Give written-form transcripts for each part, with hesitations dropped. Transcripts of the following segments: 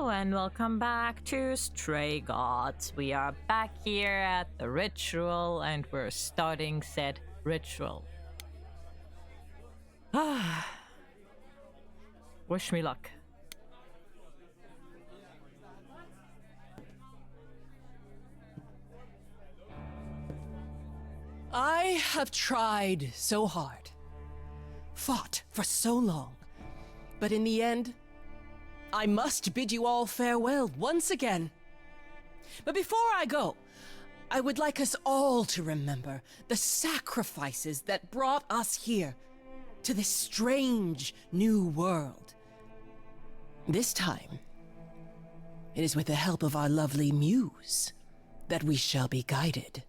and welcome back to Stray Gods. We are back here at the ritual and we're starting said ritual. Wish me luck. I have tried so hard, fought for so long, but in the end, I must bid you all farewell once again. But before I go, I would like us all to remember the sacrifices that brought us here to this strange new world. This time, it is with the help of our lovely muse that we shall be guided.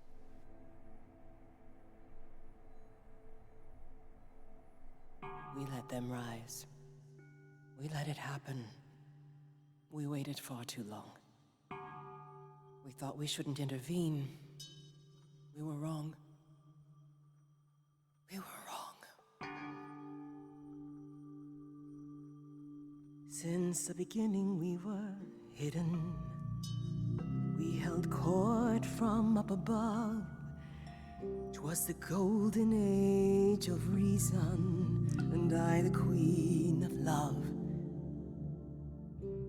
We let them rise. We let it happen. We waited far too long. We thought we shouldn't intervene. We were wrong. We were wrong. Since the beginning we were hidden. We held court from up above. 'Twas the golden age of reason, and I the queen of love.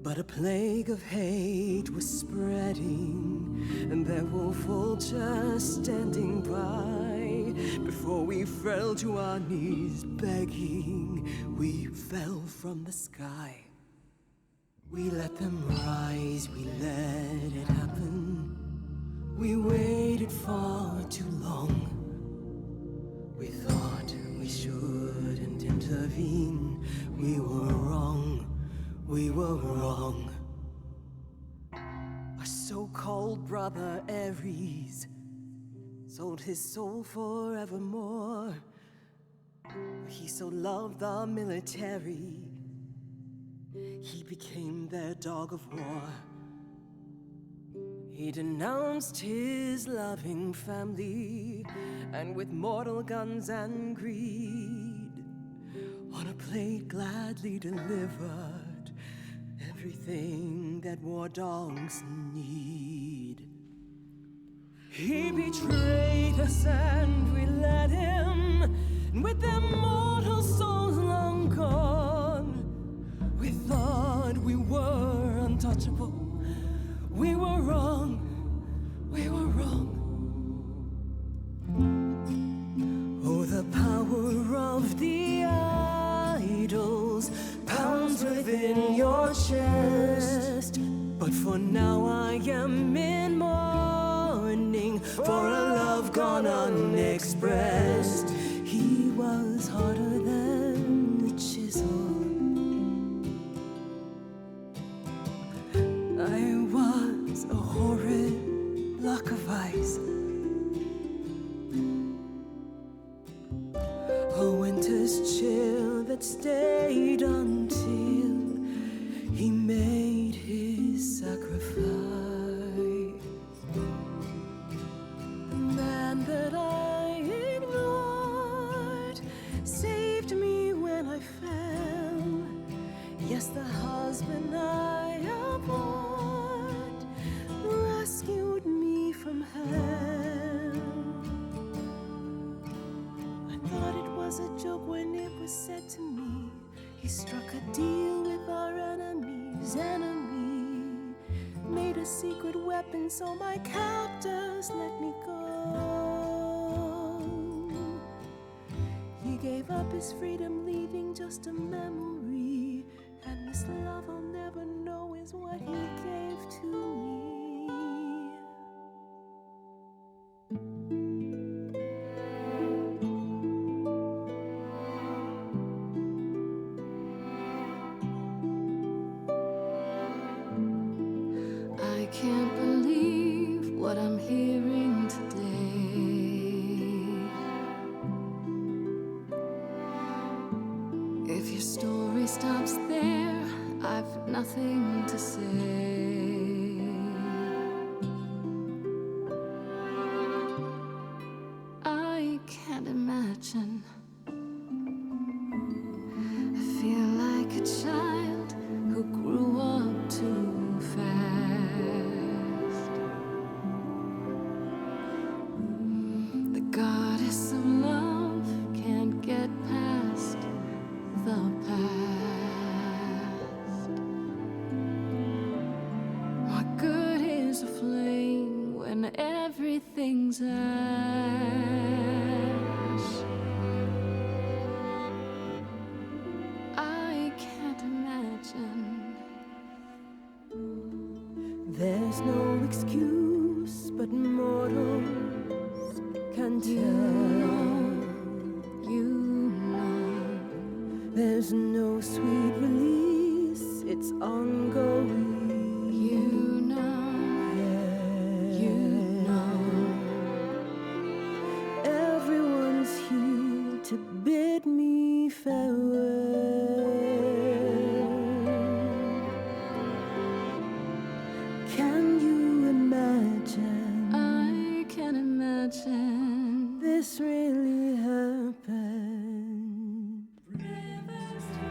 But a plague of hate was spreading, and there were vultures standing by. Before we fell to our knees begging, we fell from the sky. We let them rise, we let it happen. We waited far too long. We thought we shouldn't intervene. We were wrong. We were wrong. Our so-called brother Ares sold his soul forevermore. He so loved the military, he became their dog of war. He denounced his loving family, and with mortal guns and greed, on a plate gladly delivered everything that war dogs need. He betrayed us and we let him, and with their mortal souls long gone, we thought we were untouchable. We were wrong, we were wrong. Oh, the power of the idols pounds within your chest. But for now I am in mourning for a love gone unexpressed. He was harder than the chisel. I was a horrid block of ice. A winter's chill that stayed until he made his sacrifice. The man that I ignored saved me when I fell. Yes, the husband I abhorred rescued me from hell. I thought it was a joke when it was said to me. He struck a deal with our enemy's enemy, made a secret weapon so my captors let me go. He gave up his freedom, leaving just a memory, and this love I'll never know is what he gave to me. I can't believe what I'm hearing today. If your story stops there, I've nothing to say. I can't imagine. I feel like a child who grew up too becomes ash. I can't imagine. There's no excuse, but mortals can tell. You know. There's no sweet release, it's ongoing. You know. You know. Everyone's here to bid me farewell. Can you imagine? I can imagine. This really happened.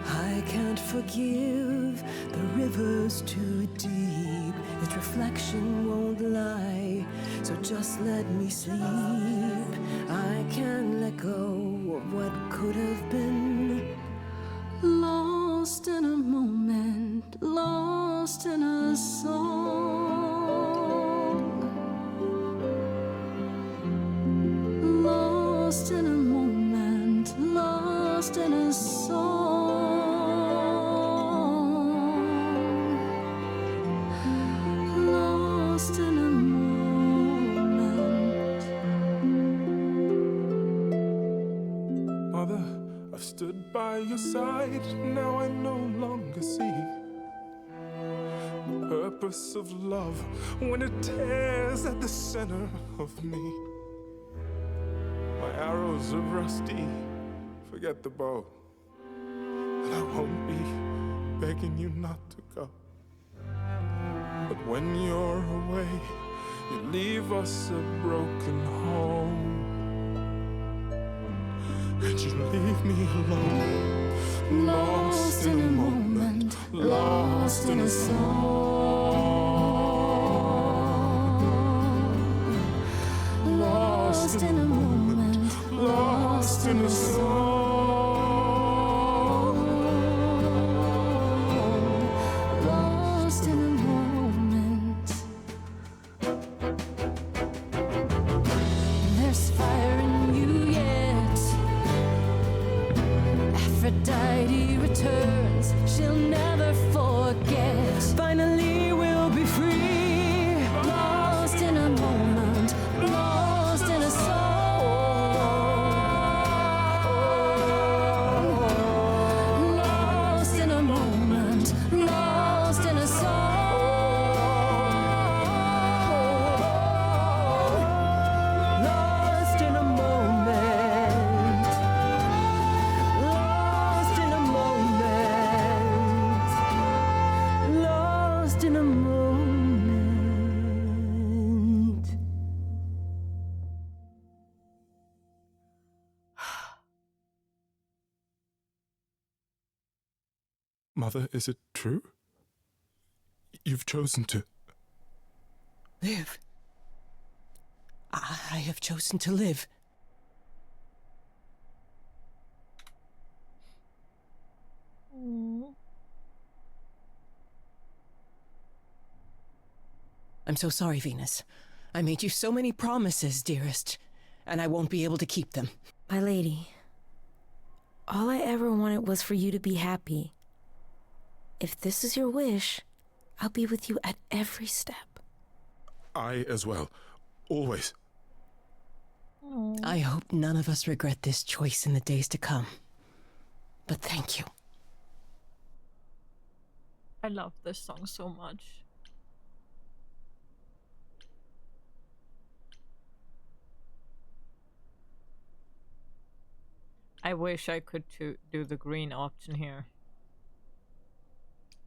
I can't forgive the river's too deep. Its reflection won't lie, so just let me sleep. I can't let go of what could have been. Lost in a moment, lost in a song. Lost in a moment, lost in a song. Lost in a moment. Mother, I've stood by your side, now I no longer see the purpose of love when it tears at the center of me. My arrows are rusty, forget the bow, and I won't be begging you not to go. But when you're away, you leave us a broken home. And you leave me alone, lost in a moment, lost in a song. Lost in a moment, lost in a song. Lost in a moment. There's fire in you yet. Aphrodite returns, she'll never forget. Finally, we'll be free. Lost in a moment, lost in a song. Lost in a moment, lost in a song. Lost in a moment. Lost in a moment. Lost in a moment. Mother, is it true? You've chosen to. Live. I have chosen to live. I'm so sorry, Venus. I made you so many promises, dearest, and I won't be able to keep them. My lady, all I ever wanted was for you to be happy. If this is your wish, I'll be with you at every step. I as well. Always. I hope none of us regret this choice in the days to come. But thank you. I love this song so much. I wish I could do the green option here.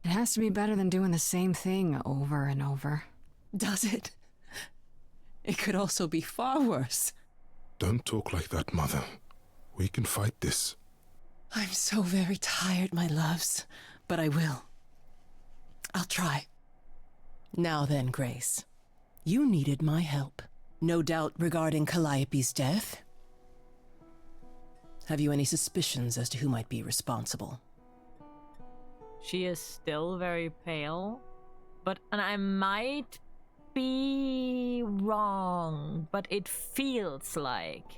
It has to be better than doing the same thing over and over. Does it? It could also be far worse. Don't talk like that, Mother. We can fight this. I'm so very tired, my loves, but I will. I'll try. Now then, Grace. You needed my help. No doubt regarding Calliope's death? Have you any suspicions as to who might be responsible? She is still very pale, and I might be wrong, but it feels like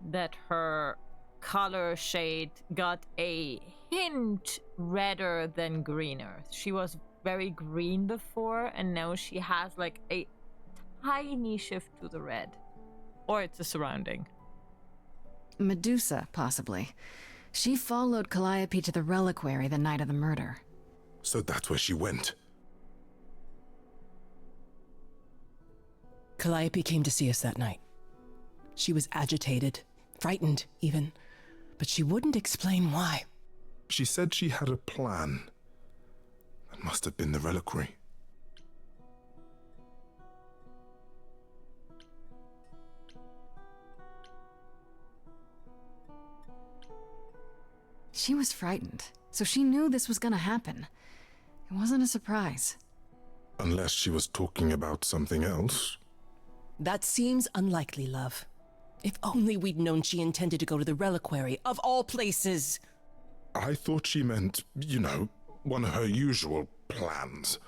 that her color shade got a hint redder than greener. She was very green before, and now she has like a tiny shift to the red. Or it's a surrounding. Medusa, possibly. She followed Calliope to the reliquary the night of the murder. So that's where she went. Calliope came to see us that night. She was agitated, frightened even, but she wouldn't explain why. She said she had a plan. That must have been the reliquary. She was frightened, so she knew this was gonna happen. It wasn't a surprise. Unless she was talking about something else. That seems unlikely, love. If only we'd known she intended to go to the reliquary, of all places. I thought she meant, one of her usual plans.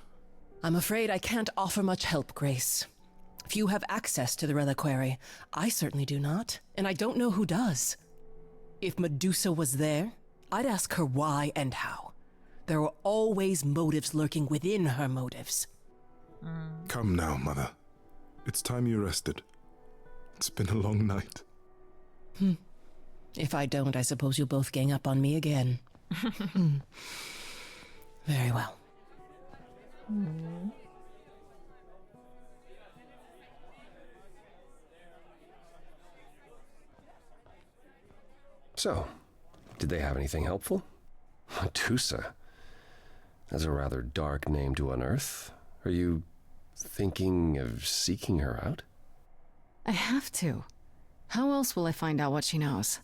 I'm afraid I can't offer much help, Grace. Few have access to the reliquary. I certainly do not, and I don't know who does. If Medusa was there, I'd ask her why and how. There are always motives lurking within her motives. Come now, Mother. It's time you rested. It's been a long night. If I don't, I suppose you'll both gang up on me again. Very well. So, did they have anything helpful? Medusa. That's a rather dark name to unearth. Are you thinking of seeking her out? I have to. How else will I find out what she knows?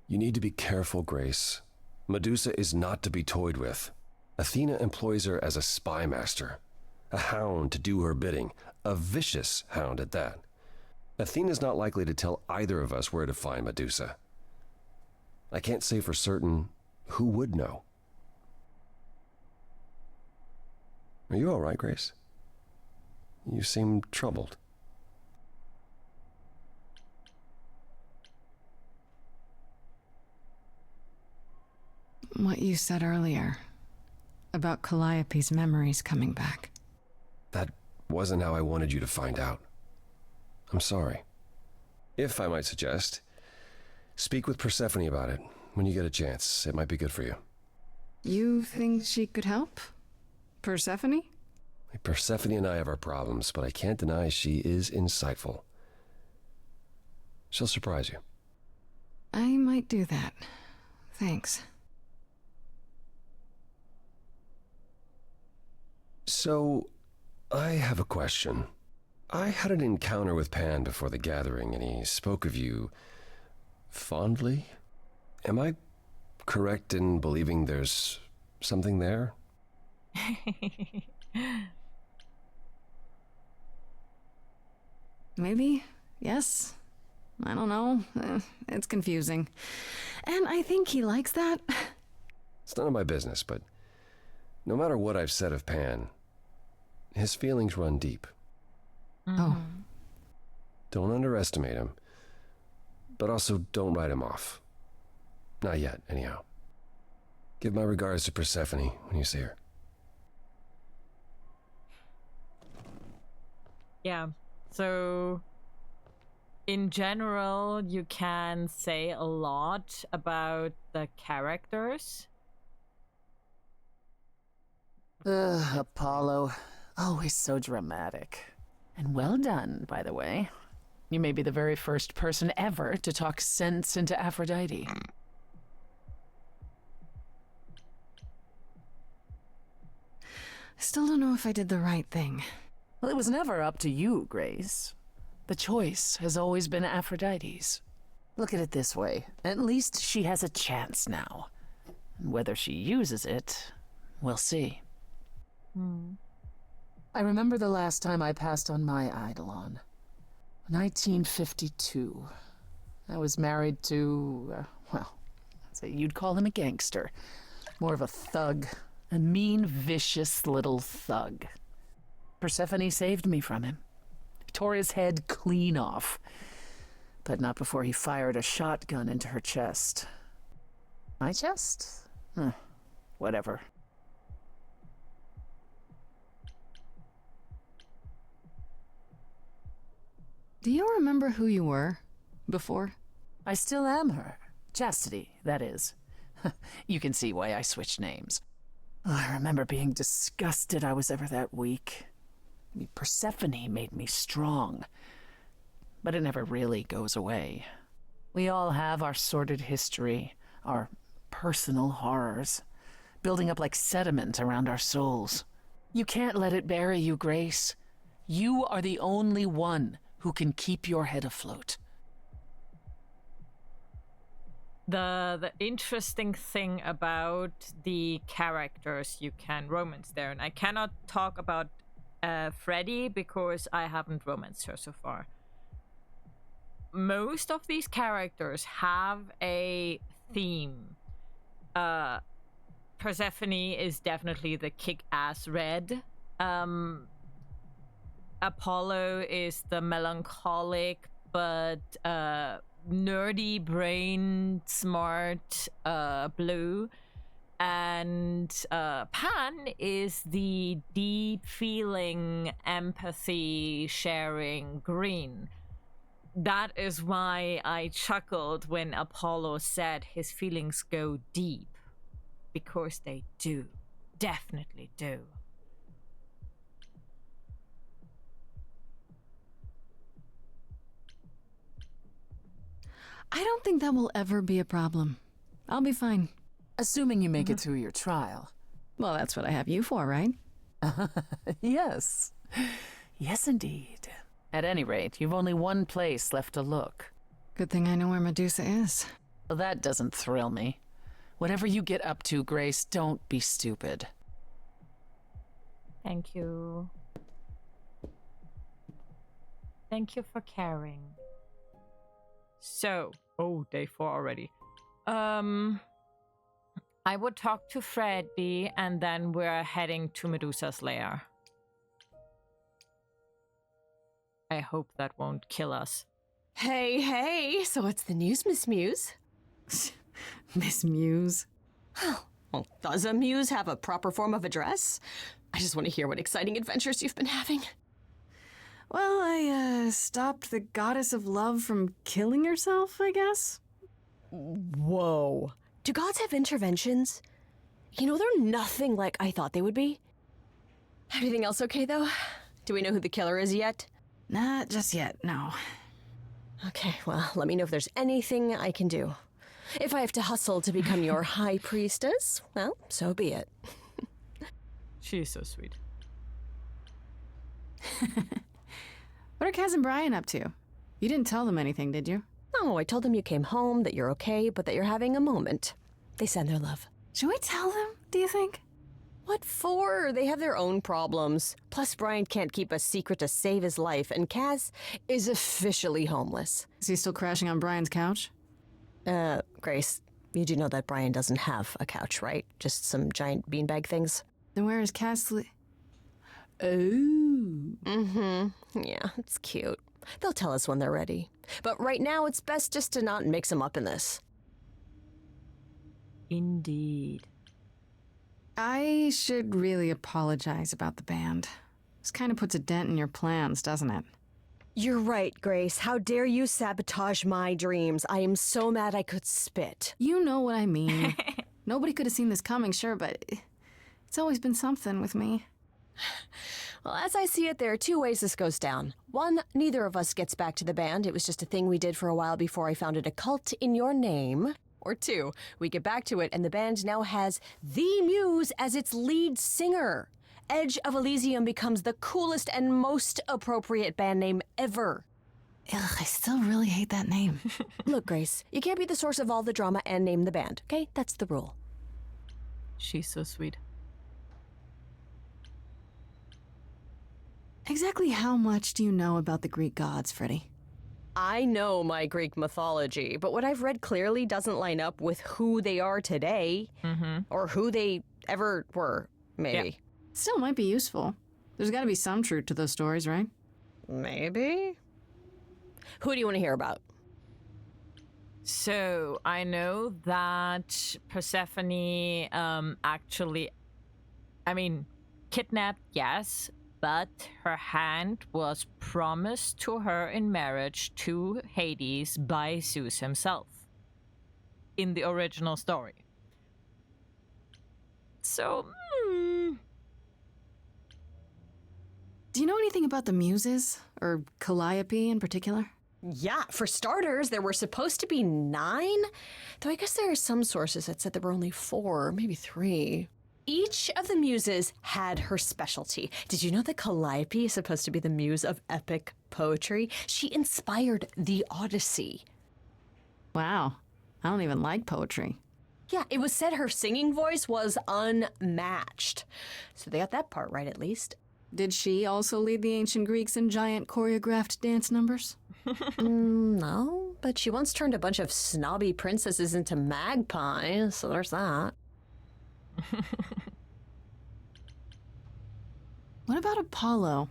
You need to be careful, Grace. Medusa is not to be toyed with. Athena employs her as a spy master, a hound to do her bidding, a vicious hound at that. Athena's not likely to tell either of us where to find Medusa. I can't say for certain who would know. Are you all right, Grace? You seem troubled. What you said earlier about Calliope's memories coming back. That wasn't how I wanted you to find out. I'm sorry. If I might suggest, speak with Persephone about it when you get a chance. It might be good for you. You think she could help? Persephone? Persephone and I have our problems, but I can't deny she is insightful. She'll surprise you. I might do that. Thanks. So, I have a question. I had an encounter with Pan before the gathering, and he spoke of you fondly. Am I correct in believing there's something there? Maybe. Yes. I don't know. It's confusing. And I think he likes that. It's none of my business, but no matter what I've said of Pan, his feelings run deep. Oh. Don't underestimate him, but also don't write him off. Not yet, anyhow. Give my regards to Persephone when you see her. Yeah, so in general, you can say a lot about the characters. Apollo. Always so dramatic. And well done, by the way. You may be the very first person ever to talk sense into Aphrodite. I still don't know if I did the right thing. Well, it was never up to you, Grace. The choice has always been Aphrodite's. Look at it this way. At least she has a chance now. And whether she uses it, we'll see. I remember the last time I passed on my Eidolon. 1952. I was married to, well, I'd say you'd call him a gangster. More of a thug. A mean, vicious little thug. Persephone saved me from him. Tore his head clean off. But not before he fired a shotgun into her chest. My chest? Whatever. Do you remember who you were before? I still am her. Chastity, that is. You can see why I switched names. I remember being disgusted I was ever that weak. Persephone made me strong. But it never really goes away. We all have our sordid history, our personal horrors, building up like sediment around our souls. You can't let it bury you, Grace. You are the only one who can keep your head afloat. The interesting thing about the characters you can romance there, and I cannot talk about Freddy because I haven't romanced her so far. Most of these characters have a theme. Persephone is definitely the kick-ass red. Apollo is the melancholic but nerdy brain smart blue. And Pan is the deep feeling, empathy sharing green. That is why I chuckled when Apollo said his feelings go deep. Because they do. Definitely do. I don't think that will ever be a problem. I'll be fine. Assuming you make it through your trial. Well, that's what I have you for, right? Yes. Yes, indeed. At any rate, you've only one place left to look. Good thing I know where Medusa is. Well, that doesn't thrill me. Whatever you get up to, Grace, don't be stupid. Thank you. Thank you for caring. So, day 4 already. I would talk to Freddy, and then we're heading to Medusa's lair. I hope that won't kill us. Hey, so what's the news, Miss Muse? Miss Muse. Well, does a muse have a proper form of address? I just want to hear what exciting adventures you've been having. Well, I stopped the goddess of love from killing herself, I guess. Whoa. Do gods have interventions? You know, they're nothing like I thought they would be. Everything else okay, though? Do we know who the killer is yet? Not just yet, no. Okay, well, let me know if there's anything I can do. If I have to hustle to become your high priestess, well, so be it. She's so sweet. What are Kaz and Brian up to? You didn't tell them anything, did you? No, I told them you came home, that you're okay, but that you're having a moment. They send their love. Should we tell them, do you think? What for? They have their own problems. Plus, Brian can't keep a secret to save his life, and Kaz is officially homeless. Is he still crashing on Brian's couch? Grace, you do know that Brian doesn't have a couch, right? Just some giant beanbag things? Then where is Kaz Yeah, it's cute. They'll tell us when they're ready. But right now, it's best just to not mix them up in this. Indeed. I should really apologize about the band. This kind of puts a dent in your plans, doesn't it? You're right, Grace. How dare you sabotage my dreams? I am so mad I could spit. You know what I mean. Nobody could have seen this coming, sure, but it's always been something with me. Well, as I see it, there are two ways this goes down. One, neither of us gets back to the band. It was just a thing we did for a while before I founded a cult in your name. Or two, we get back to it and the band now has the Muse as its lead singer. Edge of Elysium becomes the coolest and most appropriate band name ever. Ugh, I still really hate that name. Look, Grace, you can't be the source of all the drama and name the band, okay? That's the rule. She's so sweet. Exactly how much do you know about the Greek gods, Freddy? I know my Greek mythology, but what I've read clearly doesn't line up with who they are today, or who they ever were, maybe. Yeah. Still might be useful. There's gotta be some truth to those stories, right? Maybe. Who do you want to hear about? So I know that Persephone actually, I mean, kidnapped, yes, but her hand was promised to her in marriage to Hades by Zeus himself in the original story. So, Do you know anything about the Muses? Or Calliope in particular? Yeah, for starters, there were supposed to be 9, though I guess there are some sources that said there were only 4, maybe 3. Each of the muses had her specialty. Did you know that Calliope is supposed to be the muse of epic poetry? She inspired the Odyssey. Wow. I don't even like poetry. Yeah, it was said her singing voice was unmatched. So they got that part right, at least. Did she also lead the ancient Greeks in giant choreographed dance numbers? No, but she once turned a bunch of snobby princesses into magpies, so there's that. What about Apollo?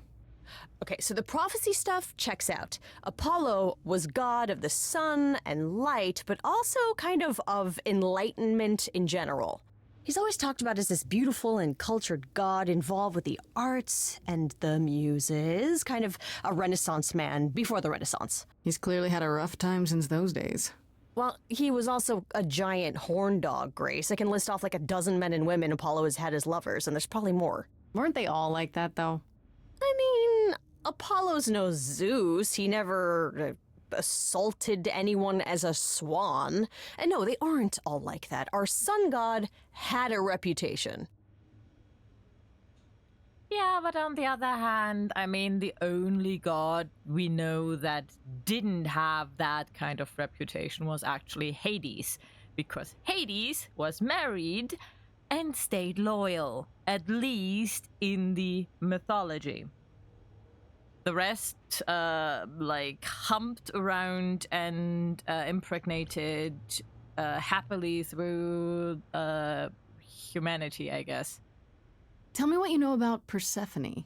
Okay, so the prophecy stuff checks out. Apollo was god of the sun and light, but also kind of enlightenment in general. He's always talked about as this beautiful and cultured god involved with the arts and the muses, kind of a Renaissance man before the Renaissance. He's clearly had a rough time since those days. Well, he was also a giant horn dog, Grace. I can list off like a dozen men and women Apollo has had as lovers, and there's probably more. Weren't they all like that, though? I mean, Apollo's no Zeus. He never assaulted anyone as a swan. And no, they aren't all like that. Our sun god had a reputation. yeah, but on the other hand, I mean, the only god we know that didn't have that kind of reputation was actually Hades, because Hades was married and stayed loyal, at least in the mythology. The rest, humped around and impregnated happily through humanity, I guess. Tell me what you know about Persephone.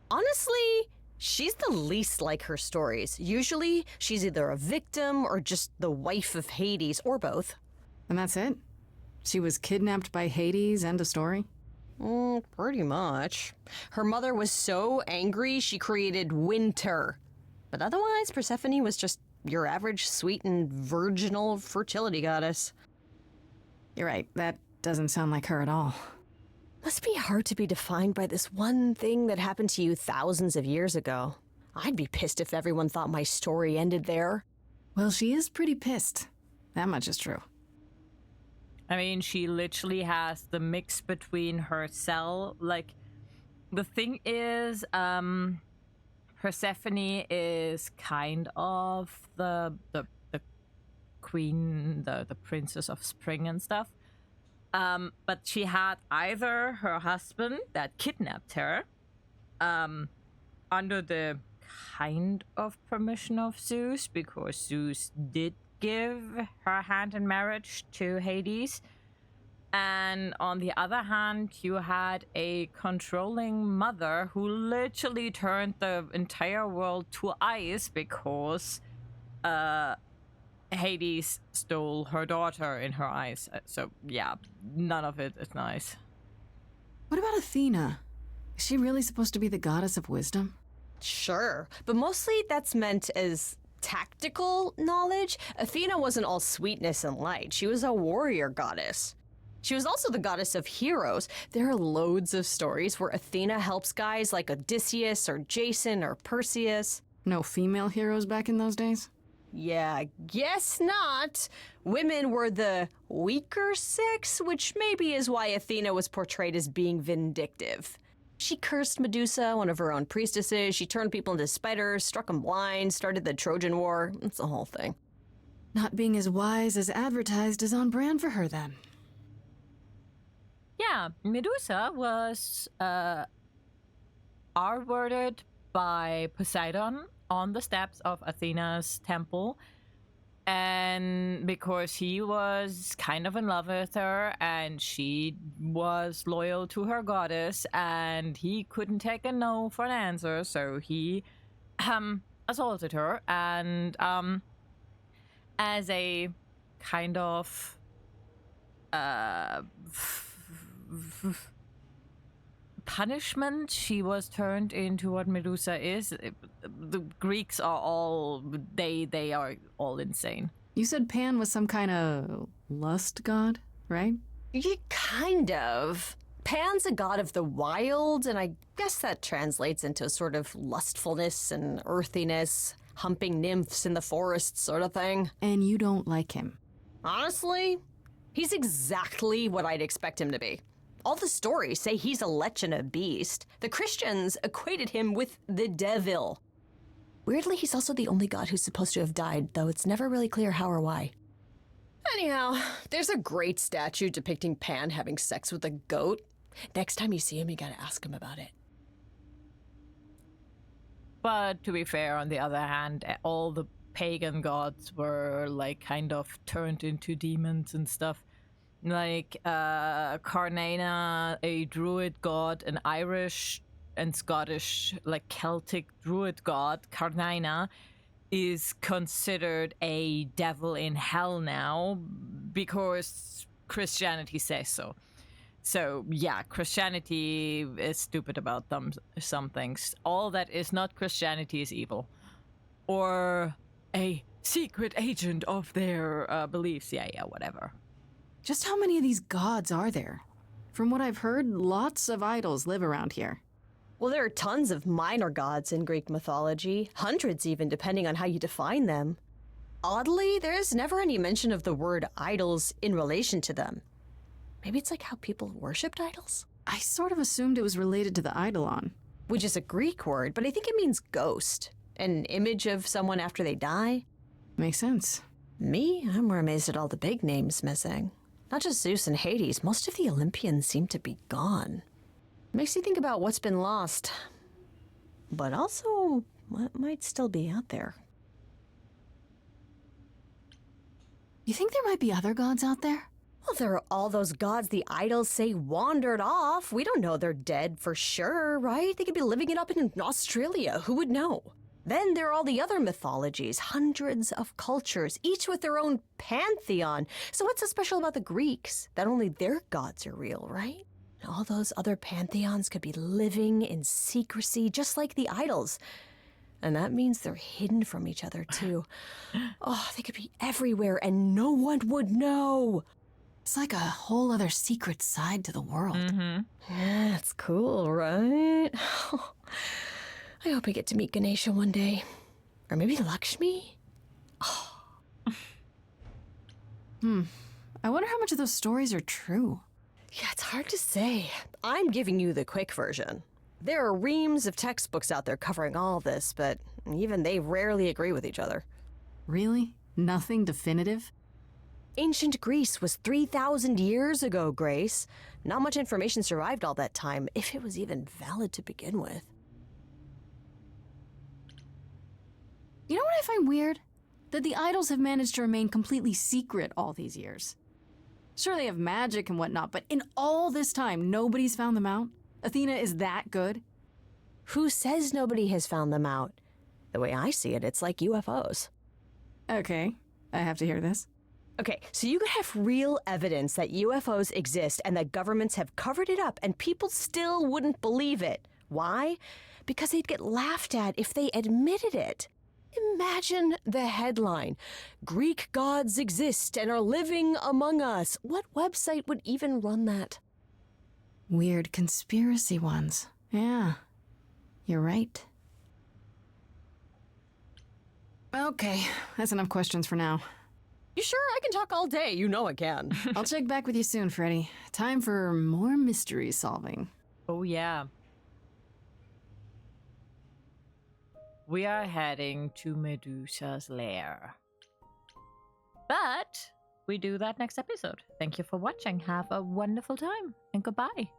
Honestly, she's the least like her stories. Usually, she's either a victim or just the wife of Hades, or both. And that's it? She was kidnapped by Hades, end of story? Pretty much. Her mother was so angry she created winter. But otherwise, Persephone was just your average sweet and virginal fertility goddess. You're right, that doesn't sound like her at all. Must be hard to be defined by this one thing that happened to you thousands of years ago. I'd be pissed if everyone thought my story ended there. Well, she is pretty pissed. That much is true. I mean, she literally has the mix between herself. Like, the thing is, Persephone is kind of the queen, the princess of spring and stuff. But she had either her husband that kidnapped her, under the kind of permission of Zeus, because Zeus did give her hand in marriage to Hades. And on the other hand, you had a controlling mother who literally turned the entire world to ice because Hades stole her daughter in her eyes. So yeah, none of it is nice. What about Athena? Is she really supposed to be the goddess of wisdom? Sure, but mostly that's meant as tactical knowledge. Athena wasn't all sweetness and light. She was a warrior goddess. She was also the goddess of heroes. There are loads of stories where Athena helps guys like Odysseus or Jason or Perseus. No female heroes back in those days? Yeah, guess not. Women were the weaker sex, which maybe is why Athena was portrayed as being vindictive. She cursed Medusa, one of her own priestesses. She turned people into spiders, struck them blind, started the Trojan War. It's the whole thing. Not being as wise as advertised is on brand for her, then. Yeah, Medusa was R-worded by Poseidon on the steps of Athena's temple And because he was kind of in love with her and she was loyal to her goddess and he couldn't take a no for an answer, so he assaulted her, and as a kind of punishment, she was turned into what Medusa is. The Greeks are all they are all insane. You said Pan was some kind of lust god, right? Yeah, kind of. Pan's a god of the wild, and I guess that translates into a sort of lustfulness and earthiness, humping nymphs in the forest sort of thing. And you don't like him? Honestly, he's exactly what I'd expect him to be. All the stories say he's a lech and a beast. The Christians equated him with the devil. Weirdly, he's also the only god who's supposed to have died, though it's never really clear how or why. Anyhow, there's a great statue depicting Pan having sex with a goat. Next time you see him, you gotta ask him about it. But to be fair, on the other hand, all the pagan gods were like kind of turned into demons and stuff. Like Carnana, a druid god, an Irish and Scottish, like Celtic druid god, Carnana, is considered a devil in hell now because Christianity says so. So yeah, Christianity is stupid about some things. All that is not Christianity is evil. Or a secret agent of their beliefs. Yeah, whatever. Just how many of these gods are there? From what I've heard, lots of idols live around here. Well, there are tons of minor gods in Greek mythology, hundreds even, depending on how you define them. Oddly, there's never any mention of the word idols in relation to them. Maybe it's like how people worshipped idols? I sort of assumed it was related to the eidolon. Which is a Greek word, but I think it means ghost. An image of someone after they die. Makes sense. Me? I'm more amazed at all the big names missing. Not just Zeus and Hades, most of the Olympians seem to be gone. Makes you think about what's been lost. But also, what might still be out there. You think there might be other gods out there? Well, there are all those gods the idols say wandered off. We don't know they're dead for sure, right? They could be living it up in Australia. Who would know? Then there are all the other mythologies, hundreds of cultures, each with their own pantheon. So what's so special about the Greeks? That only their gods are real, right? All those other pantheons could be living in secrecy, just like the idols. And that means they're hidden from each other, too. Oh, they could be everywhere and no one would know. It's like a whole other secret side to the world. Mm-hmm. Yeah, that's cool, right? I hope I get to meet Ganesha one day. Or maybe Lakshmi? Oh. I wonder how much of those stories are true. Yeah, it's hard to say. I'm giving you the quick version. There are reams of textbooks out there covering all this, but even they rarely agree with each other. Really? Nothing definitive? Ancient Greece was 3,000 years ago, Grace. Not much information survived all that time, if it was even valid to begin with. You know what I find weird? That the idols have managed to remain completely secret all these years. Sure, they have magic and whatnot, but in all this time, nobody's found them out? Athena is that good? Who says nobody has found them out? The way I see it, it's like UFOs. Okay, I have to hear this. Okay, so you could have real evidence that UFOs exist and that governments have covered it up and people still wouldn't believe it. Why? Because they'd get laughed at if they admitted it. Imagine the headline, Greek gods exist and are living among us. What website would even run that? Weird conspiracy ones. Yeah, you're right. Okay, that's enough questions for now. You sure? I can talk all day. You know I can. I'll check back with you soon, Freddy. Time for more mystery solving. Oh, yeah. We are heading to Medusa's lair. But we do that next episode. Thank you for watching. Have a wonderful time and goodbye.